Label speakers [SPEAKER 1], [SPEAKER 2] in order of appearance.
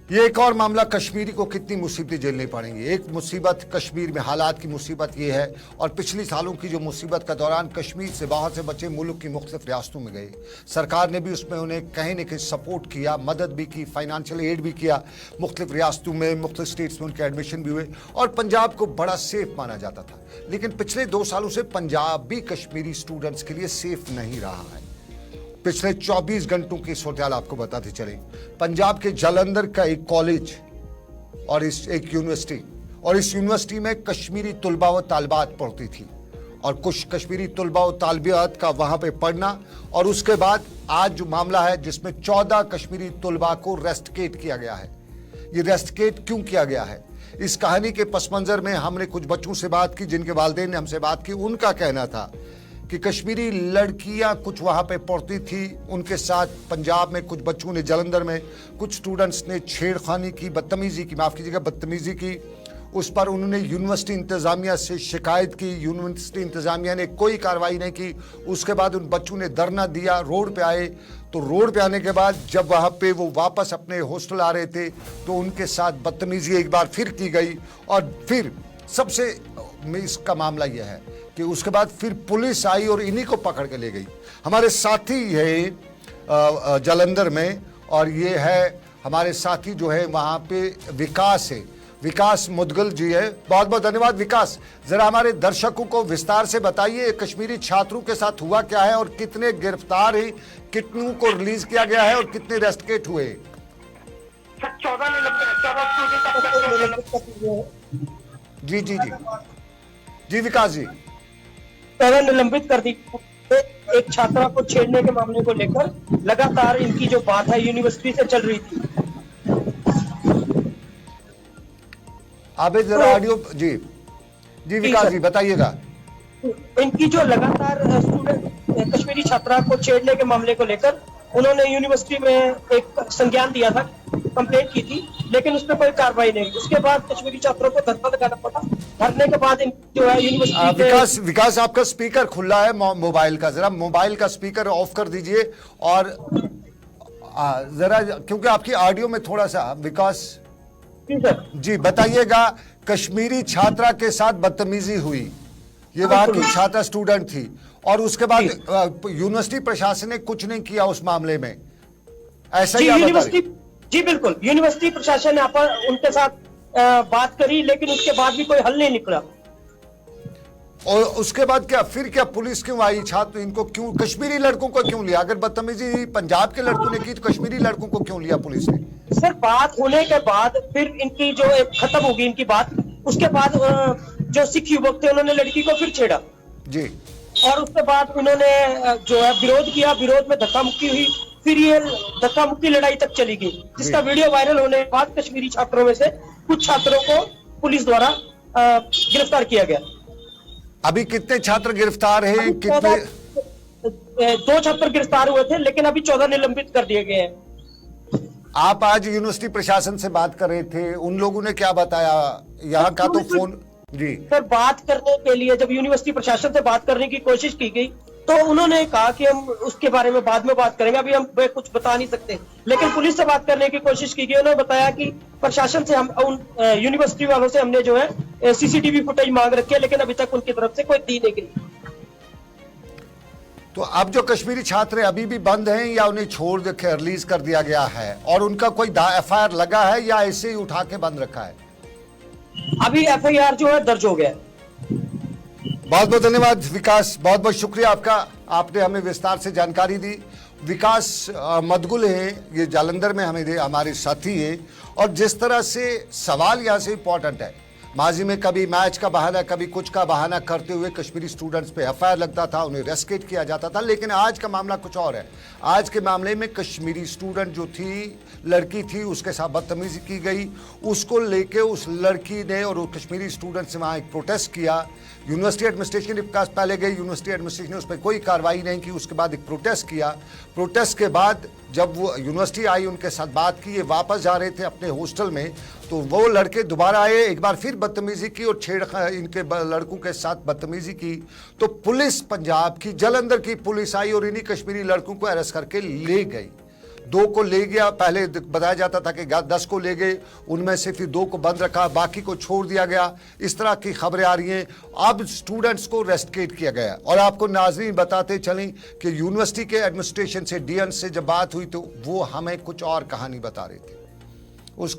[SPEAKER 1] ये एक और मामला, कश्मीरी को कितनी मुसीबतें झेलनी पड़ेंगी। एक मुसीबत कश्मीर में हालात की मुसीबत ये है, और पिछली सालों की जो मुसीबत का दौरान कश्मीर से बाहर से बच्चे मुल्क की मुख्तलिफ रियासतों में गए, सरकार ने भी उसमें उन्हें कहीं न कहीं सपोर्ट किया, मदद भी की, फाइनेंशियल एड भी किया, मुख्तलिफ रियासतों में, मुख्तलिफ स्टेट्स में उनके एडमिशन भी हुए, और पंजाब को बड़ा सेफ माना जाता था। लेकिन पिछले 2 सालों से पंजाब भी कश्मीरी स्टूडेंट्स के लिए सेफ नहीं रहा है। पिछले 24 घंटों की सूरत आपको बताते चले, पंजाब के जालंधर का एक कॉलेज और एक यूनिवर्सिटी, और इस यूनिवर्सिटी में कश्मीरी तुलबा व तालिबात पढ़ती थी, और कुछ कश्मीरी तुलबा व तालिबात का वहां पे पढ़ना, और उसके बाद आज जो मामला है जिसमें 14 कश्मीरी तुलबा को रेस्टिकेट किया गया है। ये रेस्टिकेट क्यों किया गया है, इस कहानी के पस मंजर में हमने कुछ बच्चों से बात की जिनके वालिदैन ने हमसे बात की। उनका कहना था कि कश्मीरी लड़कियां कुछ वहां पे पढ़ती थी, उनके साथ पंजाब में कुछ बच्चों ने, जालंधर में कुछ स्टूडेंट्स ने छेड़खानी की, बदतमीजी की, माफ कीजिएगा बदतमीजी की। उस पर उन्होंने यूनिवर्सिटी इंतजामिया से शिकायत की, यूनिवर्सिटी इंतजामिया ने कोई कार्रवाई नहीं की। उसके बाद उन बच्चों ने धरना दिया, रोड पे आए। तो रोड पे आने के बाद जब वहां पे वो वापस अपने हॉस्टल आ रहे थे तो उनके साथ बदतमीजी एक बार फिर की गई। और फिर सबसे इसका मामला यह है कि उसके बाद फिर पुलिस आई और इन्हीं को पकड़ के ले गई। हमारे साथी है जालंधर में, और ये है हमारे साथी जो है वहां पे विकास है, विकास मुदगल जी है। बहुत बहुत धन्यवाद विकास। जरा हमारे दर्शकों को विस्तार से बताइए कश्मीरी छात्रों के साथ हुआ क्या है, और कितने गिरफ्तार हैं, कितनों को रिलीज किया गया है, और कितने रेस्टिकेट हुए।
[SPEAKER 2] 14
[SPEAKER 1] जी जी जी जी विकास जी।
[SPEAKER 3] 14 निलंबित कर दी। एक छात्रा को छेड़ने के मामले को लेकर लगातार इनकी जो बात है यूनिवर्सिटी से चल रही थी।
[SPEAKER 1] आप जरा ऑडियो जी जी विकास जी बताइएगा।
[SPEAKER 3] इनकी जो लगातार स्टूडेंट कश्मीरी छात्रा को छेड़ने के मामले को लेकर उन्होंने यूनिवर्सिटी में एक संज्ञान दिया था, कंप्लेंट की थी, लेकिन उस पर कोई कार्रवाई नहीं। उसके बाद कश्मीरी छात्रों को धरना लगाना पड़ा। धरने के बाद जो है यूनिवर्सिटी
[SPEAKER 1] विकास आपका स्पीकर खुला है मोबाइल का, जरा मोबाइल का स्पीकर ऑफ कर दीजिए। और जरा क्योंकि आपकी ऑडियो में थोड़ा सा विकास जी बताइएगा। कश्मीरी छात्रा के साथ बदतमीजी हुई, ये वहां की छात्रा स्टूडेंट थी, और उसके बाद यूनिवर्सिटी प्रशासन ने कुछ नहीं किया उस मामले में, ऐसा ही
[SPEAKER 3] यूनिवर्सिटी जी बिल्कुल, यूनिवर्सिटी प्रशासन ने उनके साथ बात करी, लेकिन उसके बाद भी कोई हल नहीं निकला।
[SPEAKER 1] और उसके बाद फिर क्या पुलिस क्यों आई, छात्र इनको क्यों, कश्मीरी लड़कों को क्यों लिया? अगर बदतमीजी पंजाब के लड़कों ने की तो कश्मीरी लड़कों को क्यों लिया पुलिस ने?
[SPEAKER 3] सर बात होने के बाद फिर इनकी जो खत्म होगी इनकी बात, उसके बाद जो सिख युवक थे उन्होंने लड़की को फिर छेड़ा
[SPEAKER 1] जी,
[SPEAKER 3] और उसके बाद उन्होंने जो है विरोध किया, विरोध में धक्का मुक्की हुई, फिर ये धक्का मुक्की लड़ाई तक चली गई, जिसका वीडियो वायरल होने के बाद कश्मीरी छात्रों में से कुछ छात्रों को पुलिस द्वारा गिरफ्तार किया गया।
[SPEAKER 1] अभी कितने छात्र गिरफ्तार हैं? कितने?
[SPEAKER 3] 2 छात्र गिरफ्तार हुए थे, लेकिन अभी 14 निलंबित कर दिए गए हैं।
[SPEAKER 1] आप आज यूनिवर्सिटी प्रशासन से बात कर रहे थे, उन लोगों ने क्या बताया? यहाँ का तो फोन जी
[SPEAKER 3] सर बात करने के लिए जब यूनिवर्सिटी प्रशासन से बात करने की कोशिश की गई तो उन्होंने कहा कि हम उसके बारे में बाद में बात करेंगे, अभी हम कुछ बता नहीं सकते। लेकिन पुलिस से बात करने की कोशिश की गई, उन्होंने बताया कि प्रशासन से हम उन यूनिवर्सिटी वालों से हमने जो है सीसीटीवी फुटेज मांग रखी है, लेकिन अभी तक उनकी तरफ से कोई दी नहीं गई।
[SPEAKER 1] तो अब जो कश्मीरी छात्र हैं अभी भी बंद हैं या उन्हें छोड़ के रिलीज कर दिया गया है, और उनका कोई FIR लगा है या ऐसे ही उठा के बंद रखा है?
[SPEAKER 3] अभी FIR जो है दर्ज हो गया।
[SPEAKER 1] बहुत बहुत धन्यवाद विकास, बहुत बहुत शुक्रिया आपका, आपने हमें विस्तार से जानकारी दी। विकास मदगुल है, ये जालंधर में हमारे साथी है, और जिस तरह से सवाल यहाँ से इंपॉर्टेंट है, माजी में कभी मैच का बहाना, कभी कुछ का बहाना करते हुए कश्मीरी स्टूडेंट्स पे FIR लगता था, उन्हें रेस्टिकेट किया जाता था। लेकिन आज का मामला कुछ और है। आज के मामले में कश्मीरी स्टूडेंट जो थी, लड़की थी, उसके साथ बदतमीजी की गई। उसको लेके उस लड़की ने और कश्मीरी स्टूडेंट्स ने वहाँ एक प्रोटेस्ट किया। यूनिवर्सिटी एडमिनिस्ट्रेशन के पास पहले गई, यूनिवर्सिटी एडमिनिस्ट्रेशन ने उस पर कोई कार्रवाई नहीं की। उसके बाद एक प्रोटेस्ट किया। प्रोटेस्ट के बाद जब वो यूनिवर्सिटी आई, उनके साथ बात की, ये वापस जा रहे थे अपने हॉस्टल में, तो वो लड़के दोबारा आए, एक बार फिर बदतमीजी की और इनके लड़कों के साथ बदतमीजी की। तो पुलिस, पंजाब की जालंधर की पुलिस आई और इन्हीं कश्मीरी लड़कों को अरेस्ट करके ले गई। 2 को ले गया, पहले बताया जाता था कि 10 को ले गए, उनमें से फिर 2 को बंद रखा, बाकी को छोड़ दिया गया। इस तरह की खबरें आ रही हैं। अब स्टूडेंट्स को रेस्ट्रिकेट किया गया। और आपको नाज़रीन बताते चलें कि यूनिवर्सिटी के एडमिनिस्ट्रेशन से, डीएन से जब बात हुई तो वो हमें कुछ और कहानी बता रहे थे। उस